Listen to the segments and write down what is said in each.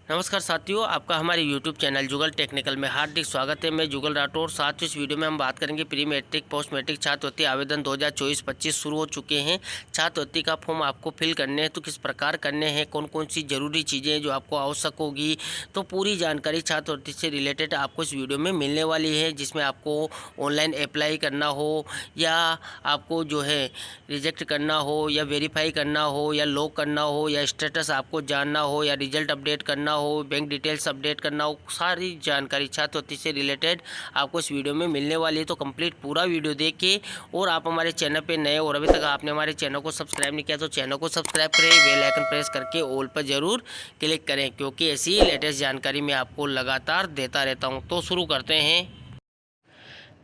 नमस्कार साथियों, आपका हमारे YouTube चैनल जुगल टेक्निकल में हार्दिक स्वागत है। मैं जुगल राठौर। साथियों, इस वीडियो में हम बात करेंगे प्री मैट्रिक पोस्ट मैट्रिक छात्रवृत्ति आवेदन 2024-25 शुरू हो चुके हैं। छात्रवृत्ति का फॉर्म आपको फिल करने हैं तो किस प्रकार करने हैं, कौन कौन सी ज़रूरी चीज़ें हैं जो आपको आवश्यक होगी, तो पूरी जानकारी छात्रवृत्ति से रिलेटेड आपको इस वीडियो में मिलने वाली है। जिसमें आपको ऑनलाइन अप्लाई करना हो या आपको जो है रिजेक्ट करना हो या वेरीफाई करना हो या लॉक करना हो या स्टेटस आपको जानना हो या रिजल्ट अपडेट करना हो, बैंक डिटेल्स अपडेट करना हो, सारी जानकारी छात्रवृत्ति से रिलेटेड आपको इस वीडियो में मिलने वाली है। तो कंप्लीट पूरा वीडियो देखिए। और आप हमारे चैनल पे नए और अभी तक आपने हमारे चैनल को सब्सक्राइब नहीं किया तो चैनल को सब्सक्राइब करें, बेल आइकन प्रेस करके ऑल पर ज़रूर क्लिक करें, क्योंकि ऐसी लेटेस्ट जानकारी मैं आपको लगातार देता रहता हूँ। तो शुरू करते हैं।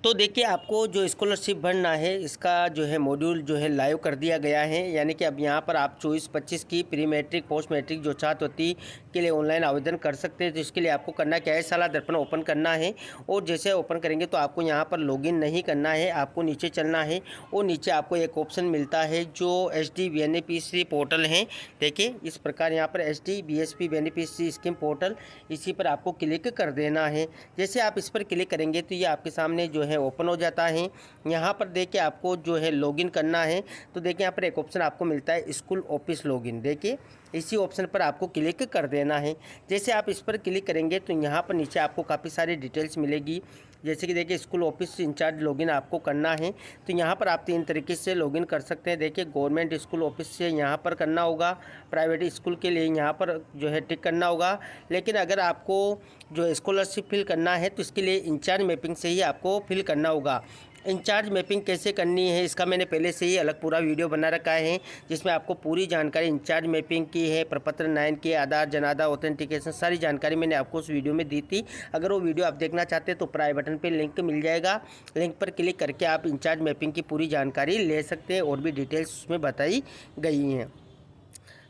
तो देखिए, आपको जो स्कॉलरशिप भरना है इसका जो है मॉड्यूल जो है लाइव कर दिया गया है। यानी कि अब यहाँ पर आप 24-25 की प्री मैट्रिक पोस्ट मैट्रिक जो छात्रवृत्ति के लिए ऑनलाइन आवेदन कर सकते हैं। तो इसके लिए आपको करना क्या है, साला दर्पण ओपन करना है। और जैसे ओपन करेंगे तो आपको यहाँ पर लॉगिन नहीं करना है, आपको नीचे चलना है और नीचे आपको एक ऑप्शन मिलता है जो HD बेनिफिशरी पोर्टल है। देखिए, इस प्रकार यहाँ पर HD BSP beneficiary scheme portal, इसी पर आपको क्लिक कर देना है। जैसे आप इस पर क्लिक करेंगे तो ये आपके सामने जो है ओपन हो जाता है। यहाँ पर देखिए आपको जो है लॉगिन करना है। तो देखिए यहाँ पर एक ऑप्शन आपको मिलता है स्कूल ऑफिस लॉगिन। देखिए, इसी ऑप्शन पर आपको क्लिक कर देना है। जैसे आप इस पर क्लिक करेंगे तो यहाँ पर नीचे आपको काफ़ी सारी डिटेल्स मिलेगी। जैसे कि देखिए, स्कूल ऑफिस इंचार्ज लॉगिन आपको करना है। तो यहाँ पर आप 3 तरीके से लॉगिन कर सकते हैं। देखिए, गवर्नमेंट स्कूल ऑफिस से यहाँ पर करना होगा, प्राइवेट स्कूल के लिए यहाँ पर जो है टिक करना होगा। लेकिन अगर आपको जो स्कॉलरशिप फिल करना है तो इसके लिए इंचार्ज मैपिंग से ही आपको फिल करना होगा। इंचार्ज मैपिंग कैसे करनी है इसका मैंने पहले से ही अलग पूरा वीडियो बना रखा है, जिसमें आपको पूरी जानकारी इंचार्ज मैपिंग की है, प्रपत्र 9 की, आधार जनादा ऑथेंटिकेशन, सारी जानकारी मैंने आपको उस वीडियो में दी थी। अगर वो वीडियो आप देखना चाहते हैं तो प्राई बटन पे लिंक मिल जाएगा। लिंक पर क्लिक करके आप इंचार्ज मैपिंग की पूरी जानकारी ले सकते हैं और भी डिटेल्स उसमें बताई गई हैं।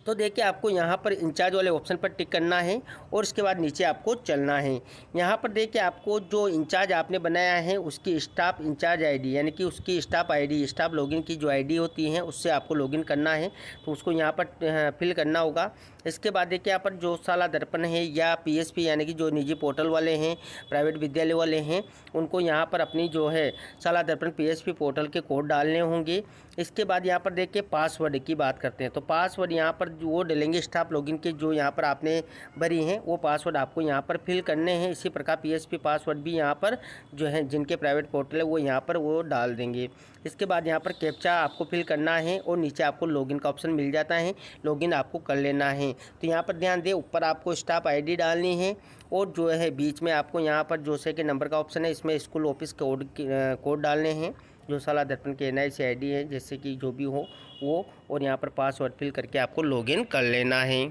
तो देखिए, आपको यहाँ पर इंचार्ज वाले ऑप्शन पर टिक करना है और उसके बाद नीचे आपको चलना है। यहाँ पर देखिए, आपको जो इंचार्ज आपने बनाया है उसकी स्टाफ इंचार्ज आईडी, यानी कि उसकी स्टाफ आईडी, स्टाफ लॉगिन की जो आईडी होती है उससे आपको लॉगिन करना है। तो उसको यहाँ पर फिल करना होगा। इसके बाद देखिए, यहाँ पर जो साला दर्पण है या PSP यानी कि जो निजी पोर्टल वाले हैं, प्राइवेट विद्यालय वाले हैं, उनको यहाँ पर अपनी जो है साला दर्पण PSP पोर्टल के कोड डालने होंगे। इसके बाद यहाँ पर देखिए पासवर्ड की बात करते हैं। तो पासवर्ड यहाँ पर जो वो डलेंगे स्टाफ लॉगिन के जो यहाँ पर आपने भरी हैं वो पासवर्ड आपको यहाँ पर फिल करने हैं। इसी प्रकार PSP पासवर्ड भी यहाँ पर जो है जिनके प्राइवेट पोर्टल है वो यहाँ पर वो डाल देंगे। इसके बाद यहाँ पर कैप्चा आपको फिल करना है और नीचे आपको लॉगिन का ऑप्शन मिल जाता है, लॉगिन आपको कर लेना है। तो यहाँ पर ध्यान दें, ऊपर आपको स्टाफ आईडी डालनी है और जो है बीच में आपको यहाँ पर जो से के नंबर का ऑप्शन है, इसमें स्कूल ऑफिस कोड डालने हैं, जो साला दर्पण के NIC ID है, जैसे कि जो भी हो वो, और यहाँ पर पासवर्ड फिल करके आपको लॉगिन कर लेना है।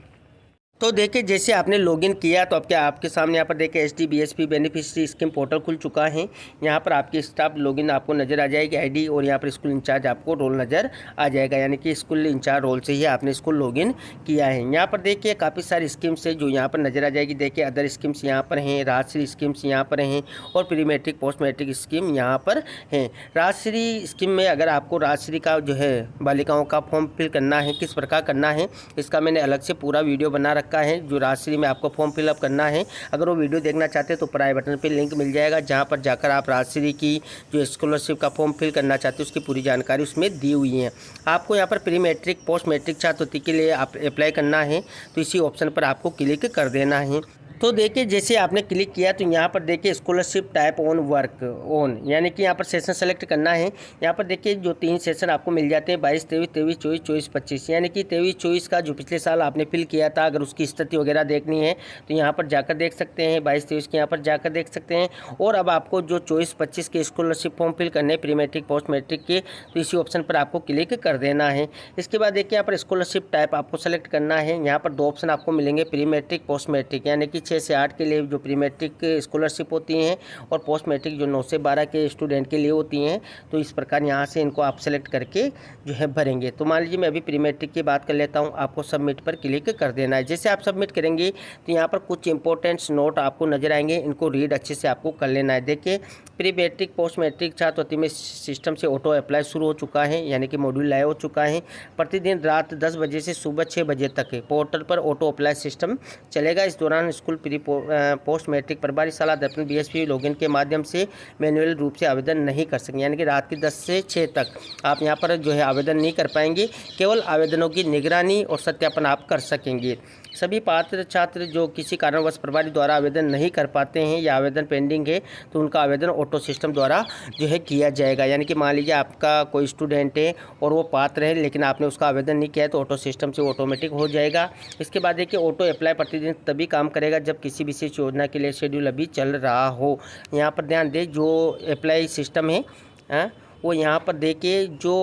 तो देखिए, जैसे आपने लॉगिन किया तो अब क्या आपके सामने यहाँ पर देखिए HD BSP beneficiary scheme portal खुल चुका है। यहाँ पर आपकी स्टाफ लॉगिन आपको नज़र आ जाएगी आईडी, और यहाँ पर स्कूल इंचार्ज आपको रोल नज़र आ जाएगा, यानी कि स्कूल इंचार्ज रोल से ही आपने स्कूल लॉगिन किया है। यहाँ पर देखिए काफ़ी सारी स्कीम्स है जो यहाँ पर नज़र आ जाएगी। देखिए, अदर स्कीम्स यहाँ पर हैं, राजश्री स्कीम्स यहाँ पर हैं और pre matric post matric scheme यहाँ पर हैं। राजश्री स्कीम में अगर आपको राजश्री का जो है बालिकाओं का फॉर्म फिल करना है, किस प्रकार करना है, इसका मैंने अलग से पूरा वीडियो बना रखा है। जो राजश्री में आपको फॉर्म फिलअप करना है, अगर वो वीडियो देखना चाहते हैं तो प्राई बटन पे लिंक मिल जाएगा, जहां पर जाकर आप राजश्री की जो स्कॉलरशिप का फॉर्म फिल करना चाहते हैं उसकी पूरी जानकारी उसमें दी हुई है। आपको यहाँ पर प्री मैट्रिक पोस्ट मैट्रिक छात्रवृत्ति के लिए आप अप्लाई करना है तो इसी ऑप्शन पर आपको क्लिक कर देना है। तो देखिए, जैसे आपने क्लिक किया तो यहाँ पर देखिए scholarship type on work on, यानी कि यहाँ पर सेशन सेलेक्ट करना है। यहाँ पर देखिए जो 3 सेशन आपको मिल जाते हैं, 22, 23, 24, 24, 25, यानी कि 23, 24 का जो पिछले साल आपने फिल किया था, अगर उसकी स्थिति वगैरह देखनी है तो यहाँ पर जाकर देख सकते हैं। 22, 23 के यहाँ पर जाकर देख सकते हैं। और अब आपको जो 24, 25 के स्कॉलरशिप फॉर्म फिल करने प्री मैट्रिक पोस्ट मैट्रिक के, तो इसी ऑप्शन पर आपको क्लिक कर देना है। इसके बाद देखिए यहाँ पर स्कॉलरशिप टाइप आपको सेलेक्ट करना है। यहाँ पर 2 ऑप्शन आपको मिलेंगे, प्री मैट्रिक पोस्ट मैट्रिक, यानी कि 6 से 8 के लिए जो प्री मैट्रिक स्कॉलरशिप होती हैं और पोस्ट मैट्रिक जो 9 से 12 के स्टूडेंट के लिए होती हैं। तो इस प्रकार यहाँ से इनको आप सेलेक्ट करके जो है भरेंगे। तो मान लीजिए मैं अभी प्री मैट्रिक की बात कर लेता हूँ, आपको सबमिट पर क्लिक कर देना है। जैसे आप सबमिट करेंगे तो यहाँ पर कुछ इंपॉर्टेंट्स नोट आपको नजर आएंगे, इनको रीड अच्छे से आपको कर लेना है। देखिए, प्री मैट्रिक पोस्ट मैट्रिक छात्रवृत्ति में सिस्टम से ऑटो अप्लाई शुरू हो चुका है, यानी कि मॉड्यूल लाइव हो चुका है। प्रतिदिन रात 10 बजे से सुबह 6 बजे तक पोर्टल पर ऑटो अप्लाई सिस्टम चलेगा। इस दौरान स्कूल प्री पोस्ट मैट्रिक प्रभारी शाला दर्पण BSP लॉगिन के माध्यम से मैनुअल रूप से आवेदन नहीं कर सकेंगे, यानी कि रात के 10 से 6 तक आप यहाँ पर जो है आवेदन नहीं कर पाएंगे। केवल आवेदनों की निगरानी और सत्यापन आप कर सकेंगे। सभी पात्र छात्र जो किसी कारणवश प्रभारी द्वारा आवेदन नहीं कर पाते हैं या आवेदन पेंडिंग है तो उनका आवेदन ऑटो सिस्टम द्वारा जो है किया जाएगा। यानी कि मान लीजिए आपका कोई स्टूडेंट है और वो पात्र है लेकिन आपने उसका आवेदन नहीं किया है तो ऑटो सिस्टम से ऑटोमेटिक हो जाएगा। इसके बाद देखिए, ऑटो अप्लाई प्रतिदिन तभी काम करेगा जब किसी विशेष योजना के लिए शेड्यूल अभी चल रहा हो। यहाँ पर ध्यान दें, जो अप्लाई सिस्टम है वो यहाँ पर देखिए जो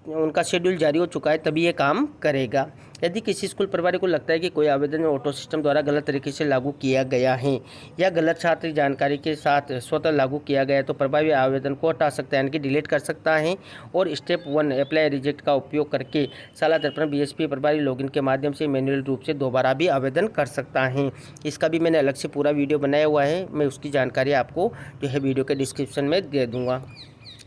उनका शेड्यूल जारी हो चुका है तभी ये काम करेगा। यदि किसी स्कूल प्रभारी को लगता है कि कोई आवेदन ऑटो सिस्टम द्वारा गलत तरीके से लागू किया गया है या गलत छात्र जानकारी के साथ स्वतः लागू किया गया है तो प्रभावी आवेदन को हटा सकता है, यानी कि डिलीट कर सकता है और स्टेप 1 अप्लाई रिजेक्ट का उपयोग करके शाला दर्पण BSP प्रभारी लॉगिन के माध्यम से मैनुअल रूप से दोबारा भी आवेदन कर सकता है। इसका भी मैंने अलग से पूरा वीडियो बनाया हुआ है, मैं उसकी जानकारी आपको जो है वीडियो के डिस्क्रिप्शन में दे दूँगा।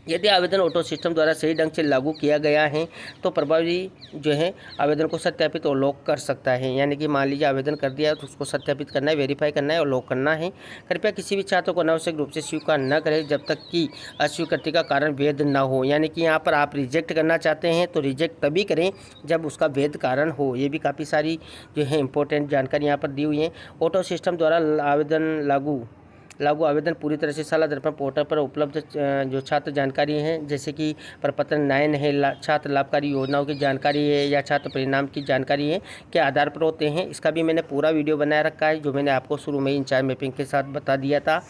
यदि आवेदन ऑटो सिस्टम द्वारा सही ढंग से लागू किया गया है तो प्रभावी जो है आवेदन को सत्यापित और लॉक कर सकता है। यानी कि मान लीजिए आवेदन कर दिया तो उसको सत्यापित करना है, वेरीफाई करना है और लॉक करना है। कृपया किसी भी छात्र को अनावश्यक रूप से स्वीकार न करें जब तक कि अस्वीकृति का कारण वैध न हो। यानी कि यहाँ पर आप रिजेक्ट करना चाहते हैं तो रिजेक्ट तभी करें जब उसका वैध कारण हो। ये भी काफ़ी सारी जो है इंपॉर्टेंट जानकारी यहाँ पर दी हुई है। ऑटो सिस्टम द्वारा लागू आवेदन पूरी तरह से शाला दर्पण पोर्टल पर उपलब्ध जो छात्र जानकारी है, जैसे कि प्रपत्र 9 है, छात्र लाभकारी योजनाओं की जानकारी है या छात्र परिणाम की जानकारी है के आधार पर होते हैं। इसका भी मैंने पूरा वीडियो बनाया रखा है जो मैंने आपको शुरू में इंचार्ज मैपिंग के साथ बता दिया था।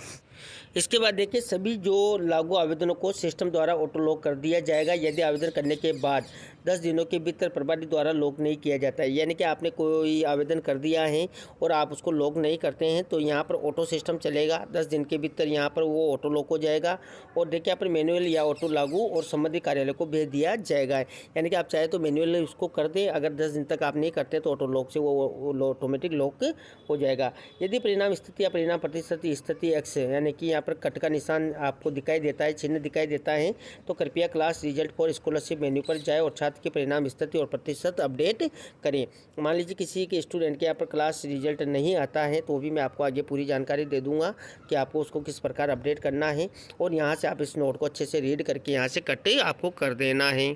इसके बाद देखिए, सभी जो लागू आवेदनों को सिस्टम द्वारा ऑटो लॉक कर दिया जाएगा यदि आवेदन करने के बाद 10 दिनों के भीतर प्रभारी द्वारा लॉक नहीं किया जाता है। यानी कि आपने कोई आवेदन कर दिया है और आप उसको लॉक नहीं करते हैं तो यहाँ पर ऑटो सिस्टम चलेगा। 10 दिन के भीतर यहाँ पर वो ऑटो लॉक हो जाएगा और देखिए आप मैनुअल या ऑटो लागू और संबंधित कार्यालय को भेज दिया जाएगा। यानी कि आप चाहे तो मैनुअल उसको कर दें, अगर 10 दिन तक आप नहीं करते तो ऑटो लॉक से वो ऑटोमेटिक लॉक हो जाएगा। यदि परिणाम स्थिति या परिणाम प्रतिशत स्थिति X यानी कि यहाँ पर कट का निशान आपको दिखाई देता है, चिन्ह दिखाई देता है, तो कृपया class result for scholarship menu पर जाए और छात्र के परिणाम स्थिति और प्रतिशत अपडेट करें। मान लीजिए किसी के स्टूडेंट के यहाँ पर क्लास रिजल्ट नहीं आता है तो भी मैं आपको आगे पूरी जानकारी दे दूंगा कि आपको उसको किस प्रकार अपडेट करना है और यहाँ से आप इस नोट को अच्छे से रीड करके यहाँ से कट आपको कर देना है।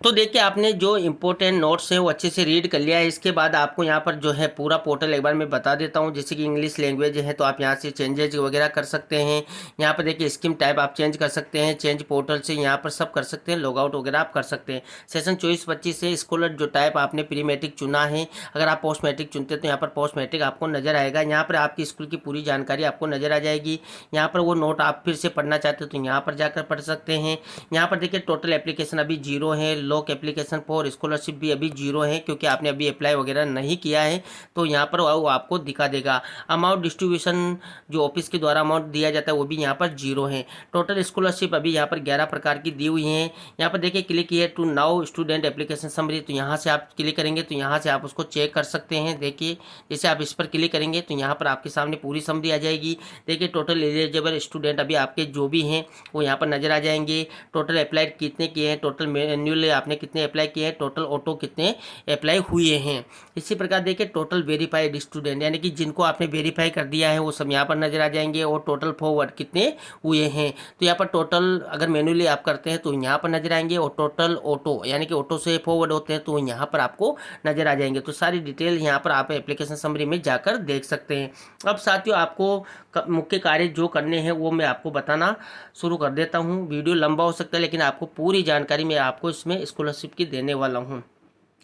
तो देखिए, आपने जो इम्पोर्टेंट नोट्स हैं वो अच्छे से रीड कर लिया है। इसके बाद आपको यहाँ पर जो है पूरा पोर्टल एक बार मैं बता देता हूँ। जैसे कि इंग्लिश लैंग्वेज है तो आप यहाँ से चेंजेज वगैरह कर सकते हैं। यहाँ पर देखिए स्कीम टाइप आप चेंज कर सकते हैं, चेंज पोर्टल से यहाँ पर सब कर सकते हैं, लॉग आउट वगैरह आप कर सकते हैं। सेशन 24-25 से स्कॉलर जो टाइप आपने प्री मैट्रिक चुना है, अगर आप पोस्ट मैट्रिक चुनते हैं तो यहाँ पर पोस्ट मैट्रिक आपको नजर आएगा। यहाँ पर आपकी स्कूल की पूरी जानकारी आपको नजर आ जाएगी। यहाँ पर वो नोट आप फिर से पढ़ना चाहते हो तो यहाँ पर जाकर पढ़ सकते हैं। यहाँ पर देखिए टोटल एप्लीकेशन अभी 0 है, लॉक एप्लीकेशन और स्कॉलरशिप भी अभी 0 है क्योंकि आपने अभी अप्लाई वगैरह नहीं किया है तो यहाँ पर वो आपको दिखा देगा। अमाउंट डिस्ट्रीब्यूशन जो ऑफिस के द्वारा अमाउंट दिया जाता है वो भी यहाँ पर 0 है। टोटल स्कॉलरशिप अभी यहाँ पर 11 प्रकार की दी हुई है। यहाँ पर देखिए click here to now student application summary, तो यहाँ से आप क्लिक करेंगे तो यहाँ से आप उसको चेक कर सकते हैं। देखिए जैसे आप इस पर क्लिक करेंगे तो यहाँ पर आपके सामने पूरी समरी आ जाएगी। देखिए टोटल एलिजिबल स्टूडेंट अभी आपके जो भी हैं वो यहाँ पर नजर आ जाएंगे। टोटल अप्लाइड कितने किए हैं, टोटल मैन्युअल आपने कितने अप्लाई किए हैं, टोटल ऑटो कितने अप्लाई हुए हैं। इसी प्रकार देखिए टोटल वेरीफाइड स्टूडेंट यानी कि जिनको आपने वेरीफाई कर दिया है वो सब यहाँ पर नजर आ जाएंगे और टोटल फॉरवर्ड कितने हुए हैं। तो यहाँ पर टोटल अगर मैन्युअली आप करते हैं तो यहाँ पर नजर आएंगे और टोटल ऑटो यानी कि ऑटो से फॉरवर्ड होते हैं तो यहाँ पर आपको नजर आ जाएंगे। तो सारी डिटेल यहाँ पर आप एप्लीकेशन समरी में जाकर देख सकते हैं। अब साथियों आपको मुख्य कार्य जो करने हैं वो मैं आपको बताना शुरू कर देता हूँ। वीडियो लंबा हो सकता है लेकिन आपको पूरी जानकारी मैं आपको इसमें स्कॉलरशिप की देने वाला हूँ।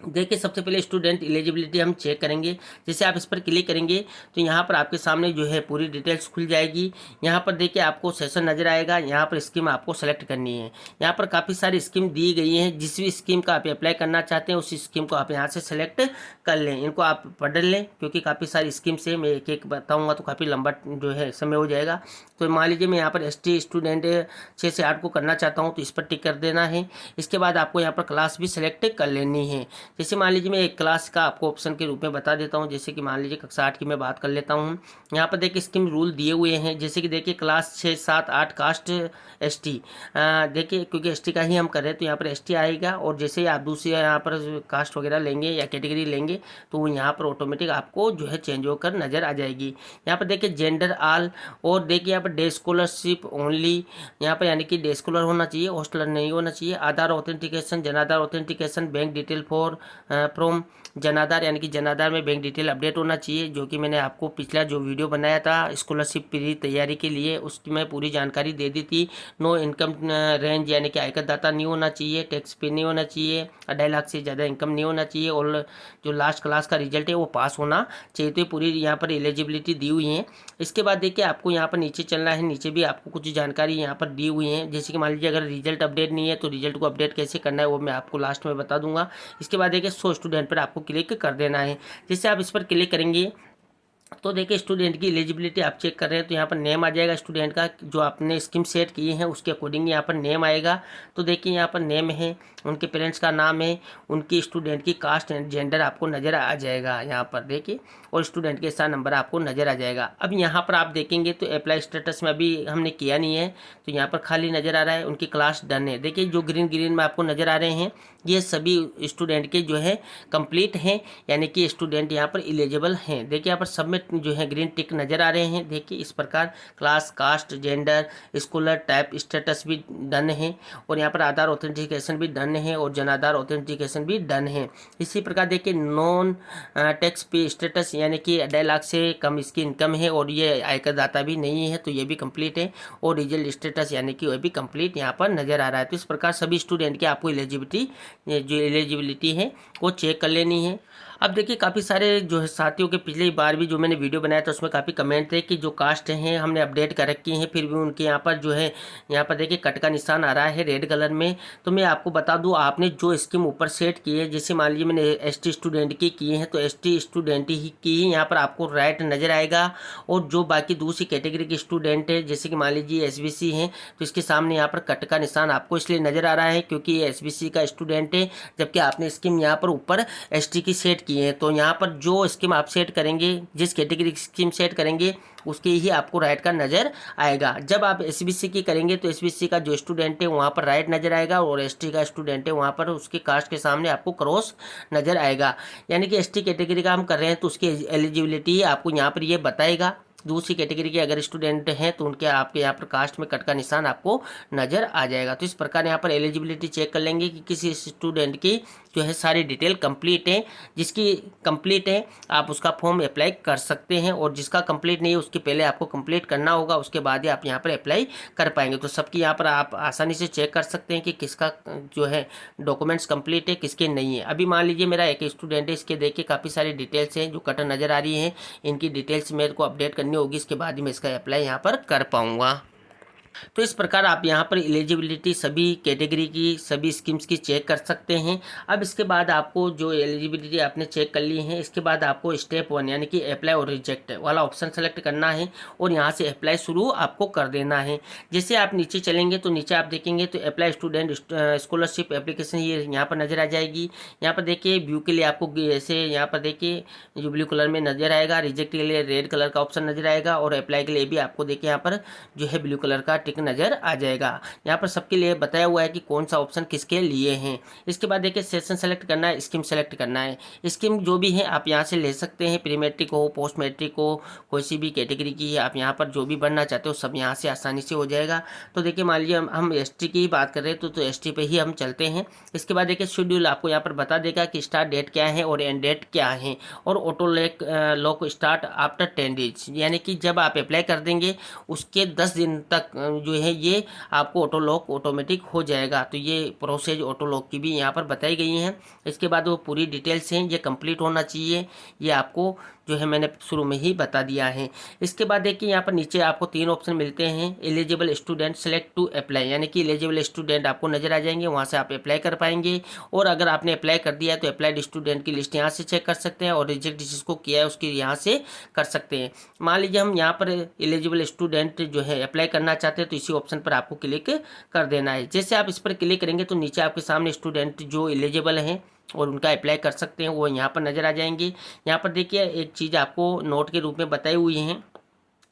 देखिए सबसे पहले स्टूडेंट एलिजिबिलिटी हम चेक करेंगे। जैसे आप इस पर क्लिक करेंगे तो यहाँ पर आपके सामने जो है पूरी डिटेल्स खुल जाएगी। यहाँ पर देखिए आपको सेशन नज़र आएगा, यहाँ पर स्कीम आपको सेलेक्ट करनी है। यहाँ पर काफ़ी सारी स्कीम दी गई हैं, जिस भी स्कीम का आप अप्लाई करना चाहते हैं उसी स्कीम को आप यहाँ से सेलेक्ट कर लें। इनको आप पढ़ लें क्योंकि काफ़ी सारी स्कीम से मैं एक एक बताऊँगा तो काफ़ी लंबा जो है समय हो जाएगा। तो मान लीजिए मैं यहाँ पर ST स्टूडेंट 6 से 8 को करना चाहता हूँ तो इस पर टिक कर देना है। इसके बाद आपको यहाँ पर क्लास भी सिलेक्ट कर लेनी है। जैसे मान लीजिए मैं एक क्लास का आपको ऑप्शन के रूप में बता देता हूँ। जैसे कि मान लीजिए कक्षा 8 की मैं बात कर लेता हूँ। यहाँ पर देखिए स्कीम रूल दिए हुए हैं। जैसे कि देखिए क्लास 6, 7, 8 कास्ट ST, देखिए क्योंकि ST का ही हम कर रहे हैं तो यहाँ पर ST आएगा। और जैसे ही आप दूसरी यहाँ पर कास्ट वगैरह लेंगे या कैटेगरी लेंगे तो वो यहाँ पर ऑटोमेटिक आपको जो है चेंज होकर नज़र आ जाएगी। यहाँ पर देखिए जेंडर ऑल, और देखिए यहाँ पर डे स्कॉलरशिप ओनली, यहाँ पर यानी कि डे स्कॉलर होना चाहिए, हॉस्टलर नहीं होना चाहिए। आधार ऑथेंटिकेशन, जनाधार authentication, bank detail for from जनाधार, यानी कि जनाधार में बैंक डिटेल अपडेट होना चाहिए, जो कि मैंने आपको पिछला जो वीडियो बनाया था स्कॉलरशिप प्री तैयारी के लिए उसमें पूरी जानकारी दे दी थी। नो इनकम रेंज, यानी कि आयकर दाता नहीं होना चाहिए, टैक्स पे नहीं होना चाहिए, 2.5 लाख से ज़्यादा इनकम नहीं होना चाहिए, और जो लास्ट क्लास का रिजल्ट है वो पास होना चाहिए। तो पूरी यहाँ पर एलिजिबिलिटी दी हुई है। इसके बाद देखिए आपको यहाँ पर नीचे चलना है। नीचे भी आपको कुछ जानकारी यहाँ पर दी हुई है। जैसे कि मान लीजिए अगर रिजल्ट अपडेट नहीं है तो रिजल्ट को अपडेट कैसे करना है वो मैं आपको लास्ट में बता दूंगा। इसके बाद देखिए 100 स्टूडेंट पर आपको क्लिक कर देना है। जैसे आप इस पर क्लिक करेंगे तो देखिए स्टूडेंट की एलिजिबिलिटी आप चेक कर रहे हैं तो यहाँ पर नेम आ जाएगा स्टूडेंट का, जो आपने स्कीम सेट किए हैं उसके अकॉर्डिंग यहाँ पर नेम आएगा। तो देखिए यहाँ पर नेम है, उनके पेरेंट्स का नाम है, उनकी स्टूडेंट की कास्ट एंड जेंडर आपको नज़र आ जाएगा यहाँ पर देखिए, और स्टूडेंट के साथ नंबर आपको नज़र आ जाएगा। अब यहाँ पर आप देखेंगे तो अप्लाई स्टेटस में अभी हमने किया नहीं है तो यहाँ पर खाली नज़र आ रहा है। उनकी क्लास डन है। देखिए जो ग्रीन ग्रीन में आपको नज़र आ रहे हैं ये सभी स्टूडेंट के जो है कंप्लीट हैं, यानी कि स्टूडेंट यहाँ पर एलिजिबल हैं। देखिए यहाँ पर सबमिट जो है ग्रीन टिक नज़र आ रहे हैं। देखिए इस प्रकार class, caste, gender, scholar type, status भी डन है, और यहाँ पर आधार ऑथेंटिकेशन भी डन है, और जनाधार ऑथेंटिकेशन भी डन है। इसी प्रकार देखिए नॉन टैक्स पे स्टेटस, यानी कि 2.5 लाख से कम इसकी इनकम है और ये आयकर दाता भी नहीं है तो ये भी कंप्लीट है, और रिजल्ट स्टेटस यानी कि वह भी कंप्लीट यहाँ पर नज़र आ रहा है। तो इस प्रकार सभी स्टूडेंट की आपको एलिजिबिलिटी है वो चेक कर लेनी है। अब देखिए काफ़ी सारे जो है साथियों के पिछली बार भी जो मैंने वीडियो बनाया था उसमें काफ़ी कमेंट थे कि जो कास्ट हैं हमने अपडेट कर रखी हैं फिर भी उनके यहाँ पर जो है यहाँ पर देखिए कट का निशान आ रहा है रेड कलर में। तो मैं आपको बता दूं आपने जो स्कीम ऊपर सेट की है, जैसे मान लीजिए मैंने ST स्टूडेंट की किए हैं तो ST स्टूडेंट ही की यहाँ पर आपको राइट नज़र आएगा, और जो बाकी दूसरी कैटेगरी के स्टूडेंट है जैसे कि मान लीजिए SBC हैं तो इसके सामने यहाँ पर कट का निशान आपको इसलिए नज़र आ रहा है क्योंकि ये SBC का स्टूडेंट है, जबकि आपने स्कीम यहाँ पर ऊपर ST की सेट की है। तो यहाँ पर जो स्कीम आप सेट करेंगे, जिस कैटेगरी की स्कीम सेट करेंगे उसके ही आपको राइट का नज़र आएगा। जब आप SBC की करेंगे तो SBC का जो स्टूडेंट है वहाँ पर राइट नज़र आएगा, और ST का स्टूडेंट है वहाँ पर उसके कास्ट के सामने आपको क्रॉस नज़र आएगा। यानी कि ST कैटेगरी का हम कर रहे हैं तो उसकी एलिजिबिलिटी आपको यहाँ पर ये बताएगा। दूसरी कैटेगरी के अगर स्टूडेंट हैं तो उनके आपके यहाँ पर कास्ट में कट का निशान आपको नज़र आ जाएगा। तो इस प्रकार यहाँ पर एलिजिबिलिटी चेक कर लेंगे कि किसी स्टूडेंट की जो है सारी डिटेल कंप्लीट है। जिसकी कंप्लीट है आप उसका फॉर्म अप्लाई कर सकते हैं, और जिसका कंप्लीट नहीं है उसके पहले आपको कंप्लीट करना होगा, उसके बाद ही आप यहाँ पर अप्लाई कर पाएंगे। तो सबकी यहाँ पर आप आसानी से चेक कर सकते हैं कि किसका जो है डॉक्यूमेंट्स कंप्लीट है किसके नहीं है। अभी मान लीजिए मेरा एक स्टूडेंट है, इसके देखिए काफ़ी सारी डिटेल्स हैं जो कट नज़र आ रही हैं, इनकी डिटेल्स मेरे को अपडेट करनी होगी, इसके बाद ही मैं इसका अप्लाई यहाँ पर कर पाऊँगा। तो इस प्रकार आप यहाँ पर एलिजिबिलिटी सभी कैटेगरी की सभी स्कीम्स की चेक कर सकते हैं। अब इसके बाद आपको जो एलिजिबिलिटी आपने चेक कर ली है, इसके बाद आपको स्टेप 1 यानी कि अप्लाई और रिजेक्ट वाला ऑप्शन सेलेक्ट करना है, और यहाँ से अप्लाई शुरू आपको कर देना है। जैसे आप नीचे चलेंगे तो नीचे आप देखेंगे तो अप्लाई स्टूडेंट स्कॉलरशिप एप्लीकेशन ये यहाँ पर नज़र आ जाएगी। यहाँ पर देखिए व्यू के लिए आपको ऐसे यहाँ पर देखिए जो ब्लू कलर में नज़र आएगा, रिजेक्ट के लिए रेड कलर का ऑप्शन नज़र आएगा, और अप्लाई के लिए भी आपको देखिए यहाँ पर जो है ब्लू कलर का टिक नज़र आ जाएगा। यहाँ पर सबके लिए बताया हुआ है कि कौन सा ऑप्शन किसके लिए हैं। इसके बाद देखिए सेशन सेलेक्ट करना है, स्कीम सेलेक्ट करना है। स्कीम जो भी है आप यहाँ से ले सकते हैं, प्री मैट्रिक हो, पोस्ट मैट्रिक हो, कोई सी भी कैटेगरी की आप यहाँ पर जो भी बनना चाहते हो सब यहाँ से आसानी से हो जाएगा। तो देखिए मान लीजिए हम ST की ही बात कर रहे हैं तो ST पे ही हम चलते हैं। इसके बाद देखिए शेड्यूल आपको यहाँ पर बता देगा कि स्टार्ट डेट क्या है और एंड डेट क्या है, और auto lock start after 10 days, यानी कि जब आप अप्लाई कर देंगे उसके 10 दिन तक जो है ये आपको ऑटो लॉक ऑटोमेटिक हो जाएगा। तो ये प्रोसेस ऑटो लॉक की भी यहाँ पर बताई गई हैं। इसके बाद वो पूरी डिटेल्स हैं, ये कंप्लीट होना चाहिए, ये आपको जो है मैंने शुरू में ही बता दिया है। इसके बाद देखिए यहाँ पर नीचे आपको 3 ऑप्शन मिलते हैं। Eligible student select to apply, यानी कि एलिजिबल स्टूडेंट आपको नजर आ जाएंगे, वहाँ से आप अप्लाई कर पाएंगे। और अगर आपने अप्लाई कर दिया है तो अप्लाइड स्टूडेंट की लिस्ट यहाँ से चेक कर सकते हैं और रिजेक्ट जिसको किया है उसकी यहाँ से कर सकते हैं। मान लीजिए हम यहाँ पर एलिजिबल स्टूडेंट जो है अप्लाई करना चाहते हैं तो इसी ऑप्शन पर आपको क्लिक कर देना है। जैसे आप इस पर क्लिक करेंगे तो नीचे आपके सामने स्टूडेंट जो एलिजिबल हैं और उनका अप्लाई कर सकते हैं वो यहाँ पर नज़र आ जाएंगे। यहाँ पर देखिए एक चीज़ आपको नोट के रूप में बताई हुई है।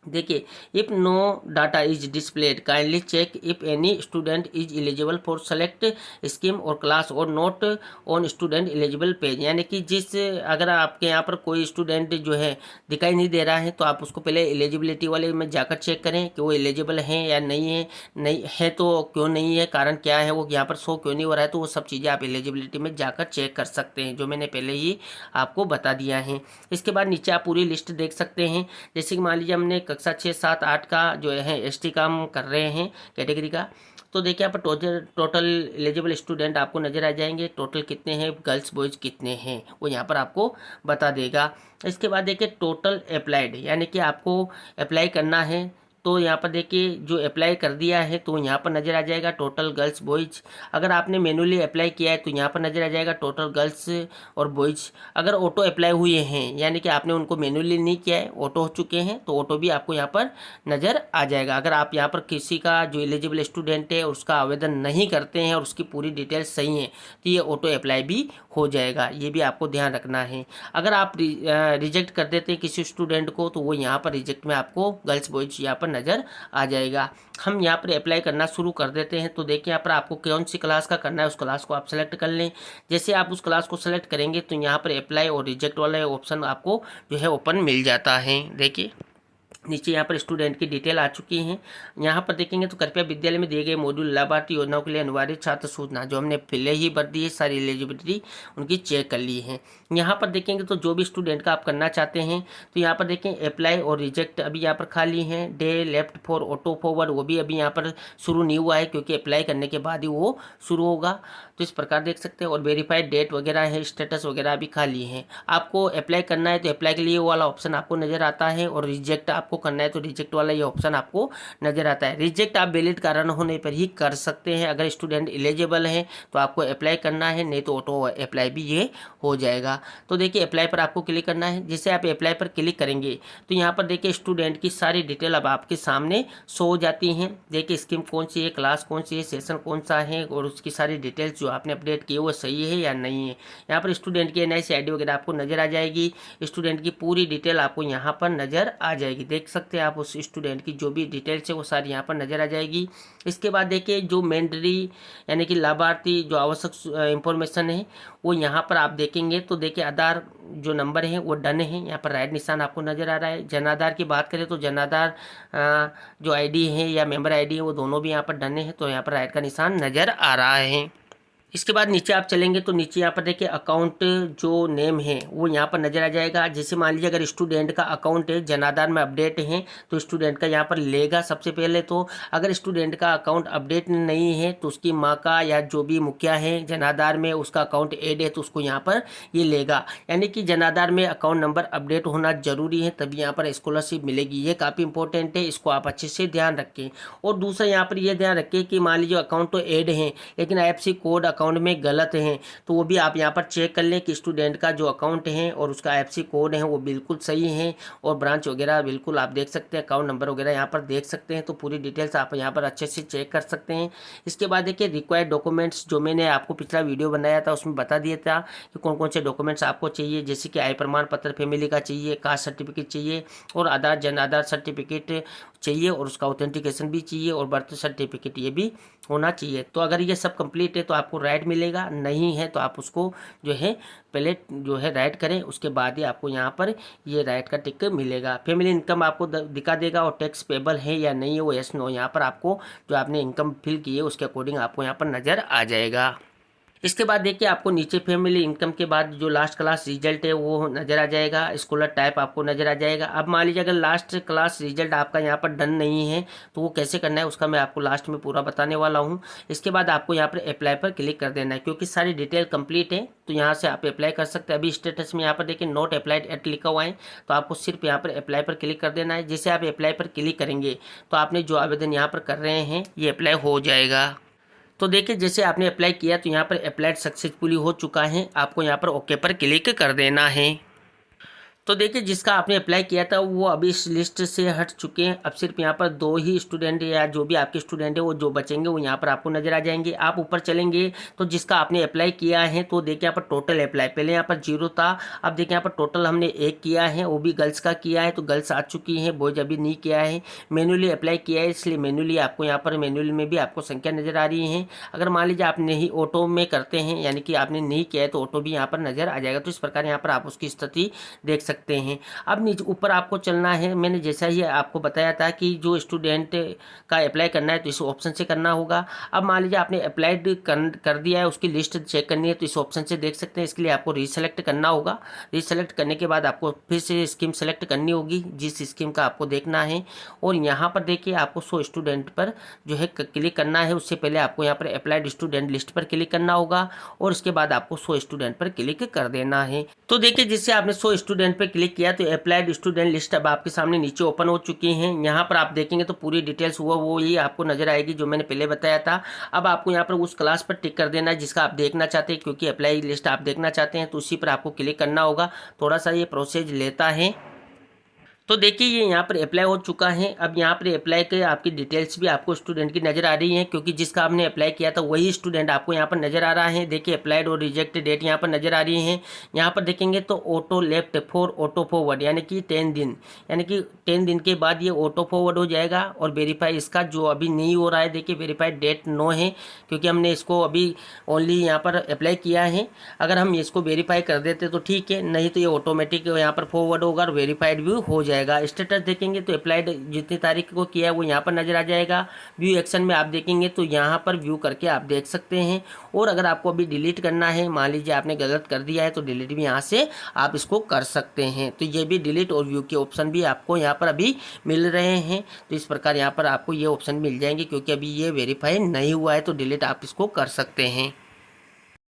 देखिए, if no data is displayed kindly check if any student is eligible for select scheme और क्लास और not on student eligible page, यानी कि अगर आपके यहाँ पर कोई स्टूडेंट जो है दिखाई नहीं दे रहा है तो आप उसको पहले एलिजिबिलिटी वाले में जाकर चेक करें कि वो एलिजिबल हैं या नहीं है तो क्यों नहीं है, कारण क्या है, वो यहाँ पर शो क्यों नहीं हो रहा है। तो वो सब चीज़ें आप एलिजिबिलिटी में जाकर चेक कर सकते हैं, जो मैंने पहले ही आपको बता दिया है। इसके बाद नीचे आप पूरी लिस्ट देख सकते हैं। जैसे कि मान लीजिए हमने कक्षा 6, 7, 8 का जो है एसटी काम कर रहे हैं कैटेगरी का, तो देखिए यहाँ पर टोटल एलिजिबल स्टूडेंट आपको नज़र आ जाएंगे। टोटल कितने हैं, गर्ल्स बॉयज़ कितने हैं, वो यहाँ पर आपको बता देगा। इसके बाद देखिए टोटल अप्लाइड, यानी कि आपको अप्लाई करना है तो यहाँ पर देखिए जो अप्लाई कर दिया है तो यहाँ पर नज़र आ जाएगा टोटल गर्ल्स बॉयज़। अगर आपने मैनुअली अप्लाई किया है तो यहाँ पर नज़र आ जाएगा टोटल गर्ल्स और बॉयज़। अगर ऑटो अप्लाई हुए हैं, यानी कि आपने उनको मैनुअली नहीं किया है, ऑटो हो चुके हैं, तो ऑटो भी आपको यहाँ पर नज़र आ जाएगा। अगर आप यहाँ पर किसी का जो एलिजिबल स्टूडेंट है उसका आवेदन नहीं करते हैं और उसकी पूरी डिटेल्स सही हैं तो ये ऑटो अप्लाई भी हो जाएगा, ये भी आपको ध्यान रखना है। अगर आप रिजेक्ट कर देते हैं किसी स्टूडेंट को तो वो यहाँ पर रिजेक्ट में आपको गर्ल्स बॉयज़ यहाँ पर नज़र आ जाएगा। हम यहाँ पर अप्लाई करना शुरू कर देते हैं। तो देखिए यहाँ पर आपको कौन सी क्लास का करना है उस क्लास को आप सेलेक्ट कर लें। जैसे आप उस क्लास को सेलेक्ट करेंगे तो यहाँ पर अप्लाई और रिजेक्ट वाला ऑप्शन आपको जो है ओपन मिल जाता है। देखिए नीचे यहाँ पर स्टूडेंट की डिटेल आ चुकी हैं। यहाँ पर देखेंगे तो कृपया विद्यालय में दिए गए मॉड्यूल लाभार्थी योजनाओं के लिए अनिवार्य छात्र सूचना, जो हमने पहले ही भर दी है, सारी एलिजिबिलिटी उनकी चेक कर ली है। यहाँ पर देखेंगे तो जो भी स्टूडेंट का आप करना चाहते हैं तो यहाँ पर देखें अप्लाई और रिजेक्ट अभी यहाँ पर खाली हैं। Day left for auto forward वो भी अभी यहाँ पर शुरू नहीं हुआ है क्योंकि अप्लाई करने के बाद ही वो शुरू होगा। तो इस प्रकार देख सकते हैं। और वेरीफाइड डेट वगैरह है, स्टेटस वगैरह भी खाली है। आपको अप्लाई करना है तो अप्लाई के लिए वाला ऑप्शन आपको नज़र आता है और रिजेक्ट आपको करना है तो रिजेक्ट वाला ये ऑप्शन आपको नज़र आता है। रिजेक्ट आप वैलिड कारण होने पर ही कर सकते हैं। अगर स्टूडेंट एलिजिबल है तो आपको अप्लाई करना है, नहीं तो ऑटो अप्लाई भी ये हो जाएगा। तो देखिए अप्लाई पर आपको क्लिक करना है। जैसे आप अप्लाई पर क्लिक करेंगे तो यहाँ पर देखिए स्टूडेंट की सारी डिटेल अब आपके सामने शो हो जाती हैं। देखिए स्कीम कौन सी है, क्लास कौन सी है, सेशन कौन सा है और उसकी सारी डिटेल्स जो आपने अपडेट की वो सही है या नहीं है। यहाँ पर स्टूडेंट की NIC ID वगैरह आपको नज़र आ जाएगी। स्टूडेंट की पूरी डिटेल आपको यहाँ पर नज़र आ जाएगी। देख सकते हैं आप उस स्टूडेंट की जो भी डिटेल्स है वो सारी यहाँ पर नज़र आ जाएगी। इसके बाद देखिए जो मैंडेटरी यानी कि लाभार्थी जो आवश्यक इंफॉर्मेशन है वो यहाँ पर आप देखेंगे तो देखिए आधार जो नंबर है वो डन है, यहाँ पर राइट निशान आपको नज़र आ रहा है। जन आधार की बात करें तो जन आधार जो ID है या मेंबर ID है वो दोनों भी यहाँ पर डन है, तो यहाँ पर राइट का निशान नज़र आ रहा है। इसके बाद नीचे आप चलेंगे तो नीचे यहाँ पर देखिए अकाउंट जो नेम है वो यहाँ पर नज़र आ जाएगा। जैसे मान लीजिए अगर स्टूडेंट का अकाउंट है जनाधार में अपडेट है तो स्टूडेंट का यहाँ पर लेगा सबसे पहले। तो अगर स्टूडेंट का अकाउंट अपडेट नहीं है तो उसकी माँ का या जो भी मुखिया है जनाधार में उसका अकाउंट ऐड है तो उसको यहाँ पर ये लेगा। यानी कि जनाधार में अकाउंट नंबर अपडेट होना जरूरी है तभी यहाँ पर स्कॉलरशिप मिलेगी। ये काफ़ी इंपॉर्टेंट है, इसको आप अच्छे से ध्यान रखें। और दूसरा यहाँ पर यह ध्यान रखें कि मान लीजिए अकाउंट तो ऐड है लेकिन IFSC कोड अकाउंट में गलत हैं तो वो भी आप यहाँ पर चेक कर लें कि स्टूडेंट का जो अकाउंट है और उसका IFSC कोड है वो बिल्कुल सही है और ब्रांच वगैरह बिल्कुल आप देख सकते हैं, अकाउंट नंबर वगैरह यहाँ पर देख सकते हैं। तो पूरी डिटेल्स आप यहाँ पर अच्छे से चेक कर सकते हैं। इसके बाद देखिए रिक्वायर्ड डॉक्यूमेंट्स जो मैंने आपको पिछला वीडियो बनाया था उसमें बता दिया था कि कौन कौन से डॉक्यूमेंट्स आपको चाहिए। जैसे कि आय प्रमाण पत्र फैमिली का चाहिए, कास्ट सर्टिफिकेट चाहिए और आधार जन आधार सर्टिफिकेट चाहिए और उसका ऑथेंटिकेशन भी चाहिए और बर्थ सर्टिफिकेट ये भी होना चाहिए। तो अगर ये सब कंप्लीट है तो आपको राइट मिलेगा, नहीं है तो आप उसको जो है पहले जो है राइट करें, उसके बाद ही आपको यहाँ पर ये राइट का टिक मिलेगा। फैमिली इनकम आपको दिखा देगा और टैक्स पेबल है या नहीं है वो यस नो यहाँ पर आपको जो आपने इनकम फिल की है उसके अकॉर्डिंग आपको यहाँ पर नज़र आ जाएगा। इसके बाद देखिए आपको नीचे फैमिली इनकम के बाद जो लास्ट क्लास रिजल्ट है वो नज़र आ जाएगा, स्कॉलर टाइप आपको नज़र आ जाएगा। अब मान लीजिए अगर लास्ट क्लास रिजल्ट आपका यहाँ पर डन नहीं है तो वो कैसे करना है उसका मैं आपको लास्ट में पूरा बताने वाला हूँ। इसके बाद आपको यहाँ पर अप्लाई पर क्लिक कर देना है, क्योंकि सारी डिटेल कंप्लीट है तो यहाँ से आप अप्लाई कर सकते हैं। अभी स्टेटस में यहाँ पर देखिए नॉट अप्लाइड एट लिखा हुआ है, तो आपको सिर्फ यहाँ पर अप्लाई पर क्लिक कर देना है। जैसे आप अप्लाई पर क्लिक करेंगे तो आपने जो आवेदन यहाँ पर कर रहे हैं ये अप्लाई हो जाएगा। तो देखिए जैसे आपने अप्लाई किया तो यहाँ पर अप्लाइड सक्सेसफुली हो चुका है, आपको यहाँ पर ओके पर क्लिक कर देना है। तो देखिए जिसका आपने अप्लाई किया था वो अभी इस लिस्ट से हट चुके हैं। अब सिर्फ यहाँ पर 2 ही स्टूडेंट या जो भी आपके स्टूडेंट है वो जो बचेंगे वो यहाँ पर आपको नजर आ जाएंगे। आप ऊपर चलेंगे तो जिसका आपने अप्लाई किया है तो देखिए यहाँ पर टोटल अप्लाई, पहले यहाँ पर 0 था, अब देखिए यहाँ पर टोटल हमने 1 किया है, वो भी गर्ल्स का किया है तो गर्ल्स आ चुकी है, बॉयज अभी नहीं किया है। मैन्युअली अप्लाई किया है इसलिए मैन्युअली आपको यहाँ पर मैन्युअली में भी आपको संख्या नजर आ रही है। अगर मान लीजिए आप नहीं ऑटो में करते हैं यानी कि आपने नहीं किया है तो ऑटो भी यहाँ पर नजर आ जाएगा। तो इस प्रकार यहाँ पर आप उसकी स्थिति देख सकते हैं। अब नीचे ऊपर आपको चलना है, मैंने जैसा ही आपको बताया था कि जो स्टूडेंट का अप्लाई करना है तो इस ऑप्शन से करना होगा। अब मान लीजिए आपने अप्लाइड कर दिया है, उसकी लिस्ट चेक करनी है तो इस ऑप्शन से देख सकते हैं। इसके लिए आपको रीसेलेक्ट करना होगा। रीसेलेक्ट करने के बाद आपको फिर से स्कीम सेलेक्ट करनी होगी जिस स्कीम का आपको देखना है, और यहाँ पर देखिए आपको 100 स्टूडेंट पर जो है क्लिक करना है। उससे पहले आपको यहाँ पर अप्लाइड स्टूडेंट लिस्ट पर क्लिक करना होगा और इसके बाद आपको 100 स्टूडेंट पर क्लिक कर देना है। तो देखिए जिससे आपने 100 स्टूडेंट पर क्लिक किया तो अप्लाइड स्टूडेंट लिस्ट अब आपके सामने नीचे ओपन हो चुकी हैं। यहाँ पर आप देखेंगे तो पूरी डिटेल्स हुआ वो ही आपको नजर आएगी जो मैंने पहले बताया था। अब आपको यहाँ पर उस क्लास पर टिक कर देना है जिसका आप देखना चाहते हैं, क्योंकि अप्लाई लिस्ट आप देखना चाहते हैं तो उसी पर आपको क्लिक करना होगा। थोड़ा सा ये प्रोसेस लेता है। तो देखिए ये यहाँ पर अप्लाई हो चुका है। अब यहाँ पर अप्लाई के आपकी डिटेल्स भी आपको स्टूडेंट की नज़र आ रही हैं, क्योंकि जिसका आपने अप्लाई किया था वही स्टूडेंट आपको यहाँ पर नज़र आ रहा है। देखिए अप्लाइड और रिजेक्ट डेट यहाँ पर नज़र आ रही हैं। यहाँ पर देखेंगे तो auto left for auto forward यानी कि 10 दिन, यानी कि 10 दिन के बाद ये ऑटो फॉरवर्ड हो जाएगा। और वेरीफाई इसका जो अभी नहीं हो रहा है, देखिए वेरीफाइड डेट नो है क्योंकि हमने इसको अभी ओनली यहाँ पर अप्लाई किया है। अगर हम इसको वेरीफाई कर देते तो ठीक है, नहीं तो ये ऑटोमेटिक यहाँ पर फॉरवर्ड होगा और वेरीफाइड भी हो जाएगा। स्टेटस देखेंगे तो अप्लाइड जितनी तारीख को किया है वो यहाँ पर नजर आ जाएगा। व्यू एक्शन में आप देखेंगे तो यहाँ पर व्यू करके आप देख सकते हैं। और अगर आपको अभी डिलीट करना है, मान लीजिए आपने गलत कर दिया है तो डिलीट भी यहाँ से आप इसको कर सकते हैं। तो ये भी डिलीट और व्यू के ऑप्शन भी आपको यहाँ पर अभी मिल रहे हैं। तो इस प्रकार यहाँ पर आपको ये ऑप्शन मिल जाएंगे, क्योंकि अभी ये वेरीफाई नहीं हुआ है तो डिलीट आप इसको कर सकते हैं।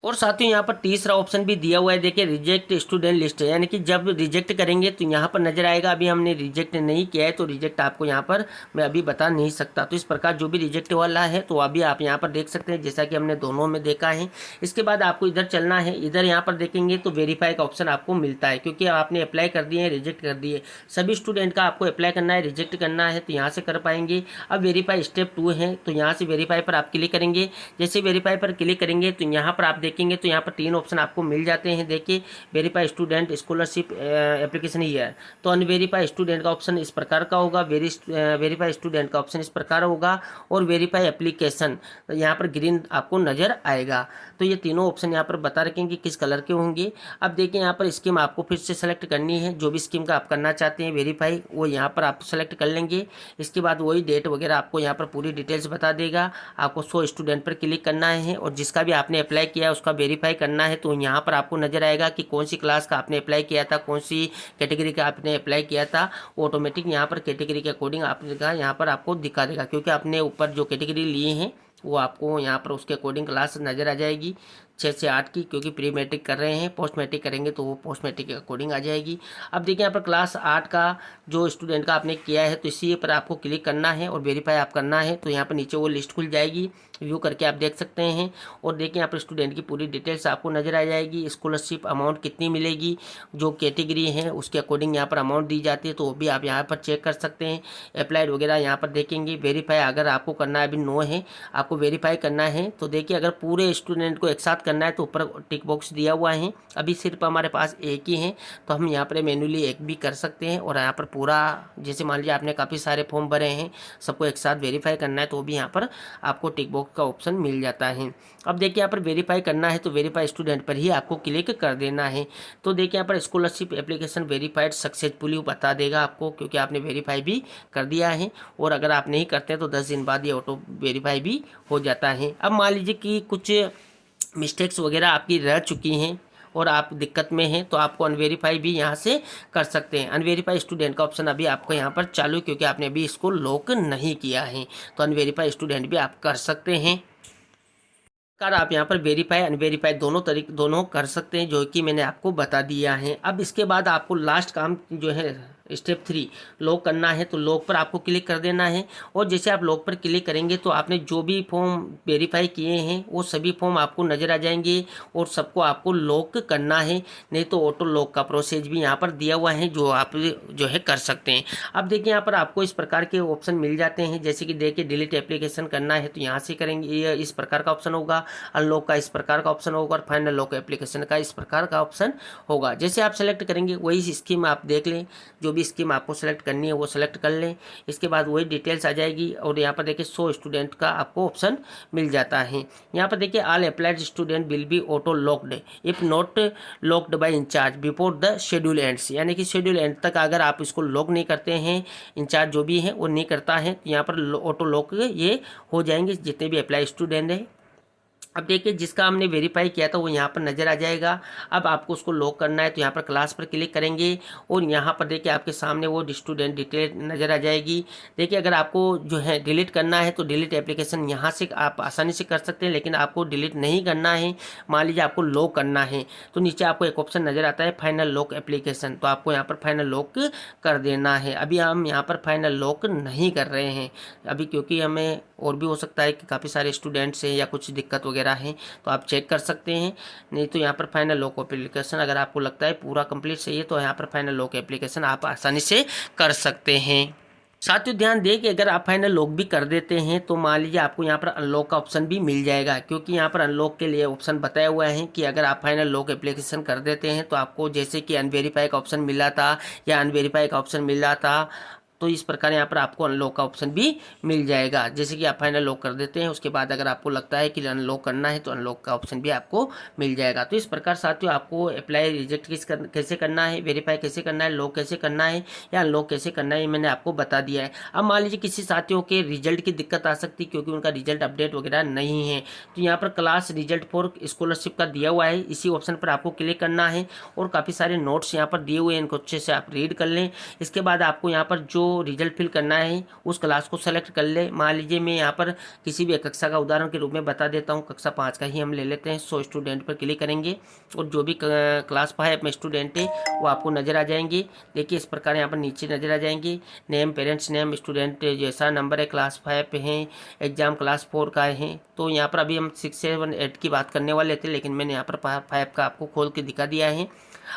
और साथ ही यहाँ पर तीसरा ऑप्शन भी दिया हुआ है, देखिए रिजेक्ट स्टूडेंट लिस्ट, यानी कि जब रिजेक्ट करेंगे तो यहाँ पर नजर आएगा। अभी हमने रिजेक्ट नहीं किया है तो रिजेक्ट आपको यहाँ पर मैं अभी बता नहीं सकता। तो इस प्रकार जो भी रिजेक्ट वाला है तो अभी आप यहाँ पर देख सकते हैं, जैसा कि हमने दोनों में देखा है। इसके बाद आपको इधर चलना है, इधर यहाँ पर देखेंगे तो वेरीफाई का ऑप्शन आपको मिलता है, क्योंकि आपने अप्लाई कर दिए हैं, रिजेक्ट कर दिए। सभी स्टूडेंट का आपको अप्लाई करना है, रिजेक्ट करना है तो यहाँ से कर पाएंगे। अब वेरीफाई स्टेप 2 है तो यहाँ से वेरीफाई पर आप क्लिक करेंगे। जैसे वेरीफाई पर क्लिक करेंगे तो यहाँ पर आप देखेंगे तो यहाँ पर 3 ऑप्शन आपको मिल जाते हैं। देखिए verify student, scholarship application year, तो अनवेरीफाई स्टूडेंट का ऑप्शन इस प्रकार का होगा, वेरीफाई स्टूडेंट का ऑप्शन इस प्रकार होगा, और वेरीफाई एप्लीकेशन यहाँ पर ग्रीन आपको नजर आएगा। तो ये तीनों ऑप्शन यहाँ पर बता रखेंगे किस कलर के होंगे। अब देखिए यहाँ पर स्कीम आपको फिर से सेलेक्ट करनी है, जो भी स्कीम का आप करना चाहते हैं वेरीफाई वो यहाँ पर आप सेलेक्ट कर लेंगे। इसके बाद वही डेट वगैरह आपको यहाँ पर पूरी डिटेल्स बता देगा। आपको 100 स्टूडेंट पर क्लिक करना है और जिसका भी आपने अप्लाई किया है उसका वेरीफाई करना है। तो यहाँ पर आपको नजर आएगा कि कौन सी क्लास का आपने अप्लाई किया था, कौन सी कैटेगरी का आपने अप्लाई किया था। ऑटोमेटिक यहाँ पर कैटेगरी के अकॉर्डिंग आपका यहाँ पर आपको दिखा देगा, क्योंकि आपने ऊपर जो कैटेगरी लिए हैं वो आपको यहाँ पर उसके अकॉर्डिंग क्लास नज़र आ जाएगी 6 से 8 की, क्योंकि प्री मैट्रिक कर रहे हैं। पोस्ट मैट्रिक करेंगे तो वो पोस्ट मैट्रिक के अकॉर्डिंग आ जाएगी। अब देखिए यहाँ पर क्लास 8 का जो स्टूडेंट का आपने किया है तो इसी पर आपको क्लिक करना है और वेरीफाई आप करना है। तो यहाँ पर नीचे वो लिस्ट खुल जाएगी, व्यू करके आप देख सकते हैं। और देखिए यहाँ पर स्टूडेंट की पूरी डिटेल्स आपको नजर आ जाएगी। स्कॉलरशिप अमाउंट कितनी मिलेगी, जो कैटेगरी है उसके अकॉर्डिंग यहाँ पर अमाउंट दी जाती है, तो वो भी आप यहाँ पर चेक कर सकते हैं। अप्लाइड वगैरह यहाँ पर देखेंगे। वेरीफाई अगर आपको करना है, अभी नो है, आपको वेरीफाई करना है तो देखिए अगर पूरे स्टूडेंट को एक साथ करना है तो ऊपर टिक बॉक्स दिया हुआ है। अभी सिर्फ हमारे पास एक ही है तो हम यहाँ पर मैन्युअली एक भी कर सकते हैं। और यहाँ पर पूरा जैसे मान लीजिए आपने काफ़ी सारे फॉर्म भरे हैं, सबको एक साथ वेरीफाई करना है तो भी यहाँ पर आपको टिक बॉक्स का ऑप्शन मिल जाता है। अब देखिए यहाँ पर वेरीफाई करना है तो वेरीफाई स्टूडेंट पर ही आपको क्लिक कर देना है। तो देखिए यहाँ पर स्कॉलरशिप एप्लीकेशन वेरीफाइड सक्सेसफुली बता देगा आपको, क्योंकि आपने वेरीफाई भी कर दिया है। और अगर आप नहीं करते तो 10 दिन बाद ये ऑटो वेरीफाई भी हो जाता है। अब मान लीजिए कि कुछ मिस्टेक्स वगैरह आपकी रह चुकी हैं और आप दिक्कत में हैं तो आपको अनवेरीफाई भी यहाँ से कर सकते हैं। अनवेरीफाई स्टूडेंट का ऑप्शन अभी आपको यहाँ पर चालू है क्योंकि आपने अभी इसको लॉक नहीं किया है, तो अनवेरीफाई स्टूडेंट भी आप कर सकते हैं। आप यहाँ पर वेरीफाई अनवेरीफाई दोनों कर सकते हैं, जो कि मैंने आपको बता दिया है। अब इसके बाद आपको लास्ट काम जो है स्टेप 3 लॉक करना है, तो लॉक पर आपको क्लिक कर देना है। और जैसे आप लॉक पर क्लिक करेंगे तो आपने जो भी फॉर्म वेरीफाई किए हैं वो सभी फॉर्म आपको नज़र आ जाएंगे और सबको आपको लॉक करना है, नहीं तो ऑटो लॉक का प्रोसेस भी यहाँ पर दिया हुआ है जो आप जो है कर सकते हैं। अब देखिए यहाँ पर आपको इस प्रकार के ऑप्शन मिल जाते हैं, जैसे कि देखिए डिलीट एप्लीकेशन करना है तो यहाँ से करेंगे, ये इस प्रकार का ऑप्शन होगा। अनलॉक का इस प्रकार का ऑप्शन होगा और फाइनल लॉक एप्लीकेशन का इस प्रकार का ऑप्शन होगा। जैसे आप सेलेक्ट करेंगे वही स्कीम आप देख लें, जो भी स्कीम आपको सेलेक्ट करनी है वो सेलेक्ट कर लें। इसके बाद वही डिटेल्स आ जाएगी और यहाँ पर देखिए 100 स्टूडेंट का आपको ऑप्शन मिल जाता है। यहाँ पर देखिए all applied student will be auto locked if not locked by incharge before the schedule ends, यानी कि शेड्यूल एंड तक अगर आप इसको लॉक नहीं करते हैं, इंचार्ज जो भी है वो नहीं करता है, तो यहाँ पर ऑटो लॉक ये हो जाएंगे जितने भी अप्लाई स्टूडेंट हैं। अब देखिए जिसका हमने वेरीफाई किया था वो यहाँ पर नज़र आ जाएगा। अब आपको उसको लॉक करना है तो यहाँ पर क्लास पर क्लिक करेंगे और यहाँ पर देखिए आपके सामने वो स्टूडेंट डिटेल नज़र आ जाएगी। देखिए अगर आपको जो है डिलीट करना है तो डिलीट एप्लीकेशन यहाँ से आप आसानी से कर सकते हैं, लेकिन आपको डिलीट नहीं करना है, मान लीजिए आपको लॉक करना है तो नीचे आपको एक ऑप्शन नज़र आता है फाइनल लॉक एप्लीकेशन, तो आपको यहाँ पर फाइनल लॉक कर देना है। अभी हम यहाँ पर फाइनल लॉक नहीं कर रहे हैं अभी, क्योंकि हमें और भी हो सकता है कि काफ़ी सारे स्टूडेंट्स हैं या कुछ दिक्कत वगैरह है, तो आप चेक कर सकते हैं। नहीं तो यहाँ पर फाइनल लॉक एप्लीकेशन अगर आपको लगता है पूरा कंप्लीट सही है तो यहाँ पर फाइनल लॉक एप्लीकेशन आप आसानी से कर सकते हैं। साथियों ध्यान दें कि अगर आप फाइनल लॉक भी कर देते हैं तो मान लीजिए आपको यहाँ पर अनलॉक का ऑप्शन भी मिल जाएगा, क्योंकि यहाँ पर अनलॉक के लिए ऑप्शन बताया हुआ है कि अगर आप फाइनल लॉक एप्लीकेशन कर देते हैं तो आपको जैसे कि अनवेरीफाई का ऑप्शन मिला था या अनवेरीफाई का ऑप्शन मिला था, तो इस प्रकार यहाँ पर आपको अनलॉक का ऑप्शन भी मिल जाएगा। जैसे कि आप फाइनल लॉक कर देते हैं उसके बाद अगर आपको लगता है कि अनलॉक करना है तो अनलॉक का ऑप्शन भी आपको मिल जाएगा। तो इस प्रकार साथियों आपको अप्लाई रिजेक्ट कैसे करना है, वेरीफाई कैसे करना है, लॉक कैसे करना है या अनलॉक कैसे करना है, मैंने आपको बता दिया है। अब मान लीजिए किसी साथियों के रिजल्ट की दिक्कत आ सकती है क्योंकि उनका रिजल्ट अपडेट वगैरह नहीं है, तो यहाँ पर क्लास रिजल्ट फॉर स्कॉलरशिप का दिया हुआ है, इसी ऑप्शन पर आपको क्लिक करना है और काफ़ी सारे नोट्स यहाँ पर दिए हुए हैं, इनको अच्छे से आप रीड कर लें। इसके बाद आपको यहाँ पर जो रिजल्ट फिल करना है उस क्लास को सेलेक्ट कर ले। मान लीजिए मैं यहाँ पर किसी भी कक्षा का उदाहरण के रूप में बता देता हूँ, कक्षा 5 का ही हम ले लेते हैं। 100 स्टूडेंट पर क्लिक करेंगे और जो भी क्लास 5 में स्टूडेंट है वो आपको नज़र आ जाएंगे। देखिए इस प्रकार यहाँ पर नीचे नज़र आ जाएंगे, नेम, पेरेंट्स नेम, स्टूडेंट जैसा नंबर है, क्लास 5 है, एग्जाम क्लास 4 का है। तो यहाँ पर अभी हम 6, 7, 8 की बात करने वाले थे, लेकिन मैंने यहाँ पर 5 का आपको खोल के दिखा दिया है।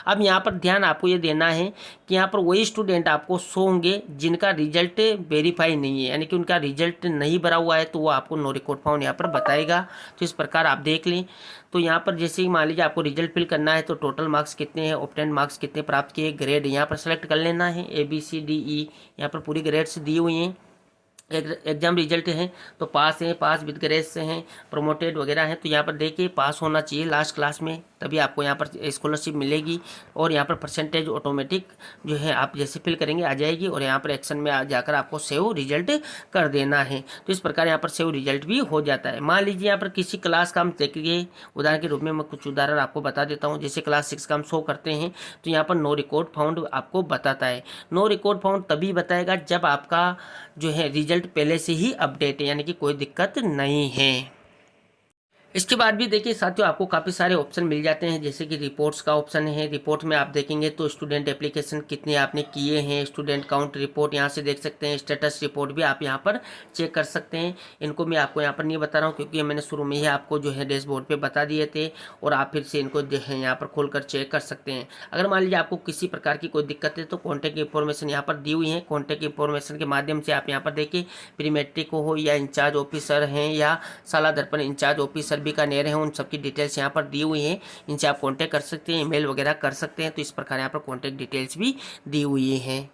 अब यहाँ पर ध्यान आपको ये देना है कि यहाँ पर वही स्टूडेंट आपको शो होंगे जिनका रिजल्ट वेरीफाई नहीं है, यानी कि उनका रिजल्ट नहीं भरा हुआ है, तो वो आपको नो रिकॉर्ड फाउंड यहाँ पर बताएगा। तो इस प्रकार आप देख लें। तो यहाँ पर जैसे ही मान लीजिए आपको रिजल्ट फिल करना है तो टोटल मार्क्स कितने हैं, ऑब्टेन्ड मार्क्स कितने प्राप्त किए, ग्रेड यहाँ पर सेलेक्ट कर लेना है, ABCDE यहाँ पर पूरी ग्रेड्स दी हुई हैं। एग्जाम रिजल्ट हैं तो पास हैं, पास विद ग्रेड से हैं, प्रमोटेड वगैरह हैं, तो यहाँ पर देखिए पास होना चाहिए लास्ट क्लास में, तभी आपको यहाँ पर स्कॉलरशिप मिलेगी। और यहाँ पर परसेंटेज ऑटोमेटिक जो है आप जैसे फिल करेंगे आ जाएगी और यहाँ पर एक्शन में जाकर आपको सेव रिजल्ट कर देना है। तो इस प्रकार यहाँ पर सेव रिजल्ट भी हो जाता है। मान लीजिए यहाँ पर किसी क्लास का हम देखिए उदाहरण के रूप में मैं कुछ उदाहरण आपको बता देता हूँ। जैसे क्लास 6 का हम शो करते हैं तो यहाँ पर नो रिकॉर्ड फाउंड आपको बताता है। नो रिकॉर्ड फाउंड तभी बताएगा जब आपका जो है रिजल्ट पहले से ही अपडेट है, यानी कि कोई दिक्कत नहीं है। इसके बाद भी देखिए साथियों आपको काफ़ी सारे ऑप्शन मिल जाते हैं, जैसे कि रिपोर्ट्स का ऑप्शन है। रिपोर्ट में आप देखेंगे तो स्टूडेंट एप्लीकेशन कितने आपने किए हैं, स्टूडेंट काउंट रिपोर्ट यहाँ से देख सकते हैं, स्टेटस रिपोर्ट भी आप यहाँ पर चेक कर सकते हैं। इनको मैं आपको यहाँ पर नहीं बता रहा हूँ क्योंकि मैंने शुरू में ही आपको जो है डैशबोर्ड पर बता दिए थे और आप फिर से इनको जो है यहाँ पर खोल कर चेक कर सकते हैं। अगर मान लीजिए आपको किसी प्रकार की कोई दिक्कत है तो कॉन्टैक्ट इन्फॉर्मेशन यहाँ पर दी हुई है। कॉन्टैक्ट इन्फॉर्मेशन के माध्यम से आप यहाँ पर देखिए प्री मैट्रिक हो या इंचार्ज ऑफिसर हैं या साला दर्पण इंचार्ज ऑफिसर बीकानेर हैं, उन सबकी डिटेल्स यहाँ पर दी हुई हैं। इनसे आप कांटेक्ट कर सकते हैं, ईमेल वगैरह कर सकते हैं। तो इस प्रकार यहाँ पर कांटेक्ट डिटेल्स भी दी हुई हैं।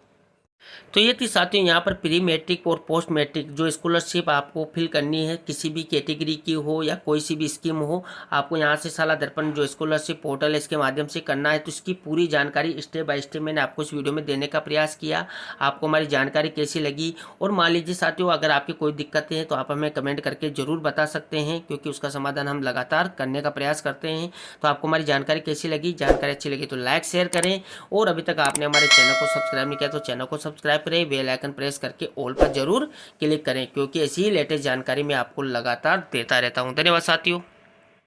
तो ये थी साथियों यहाँ पर प्री मैट्रिक और पोस्ट मैट्रिक जो स्कॉलरशिप आपको फिल करनी है, किसी भी कैटेगरी की हो या कोई सी भी स्कीम हो, आपको यहाँ से साला दर्पण जो स्कॉलरशिप पोर्टल है इसके माध्यम से करना है। तो इसकी पूरी जानकारी स्टेप बाय स्टेप मैंने आपको इस वीडियो में देने का प्रयास किया। आपको हमारी जानकारी कैसी लगी, और मान लीजिए साथियों अगर आपकी कोई दिक्कतें हैं तो आप हमें कमेंट करके जरूर बता सकते हैं, क्योंकि उसका समाधान हम लगातार करने का प्रयास करते हैं। तो आपको हमारी जानकारी कैसी लगी, जानकारी अच्छी लगी तो लाइक शेयर करें, और अभी तक आपने हमारे चैनल को सब्सक्राइब नहीं किया तो चैनल को सब्सक्राइब करें, बेल आइकन प्रेस करके ऑल पर जरूर क्लिक करें, क्योंकि ऐसी ही लेटेस्ट जानकारी मैं आपको लगातार देता रहता हूं। धन्यवाद साथियों।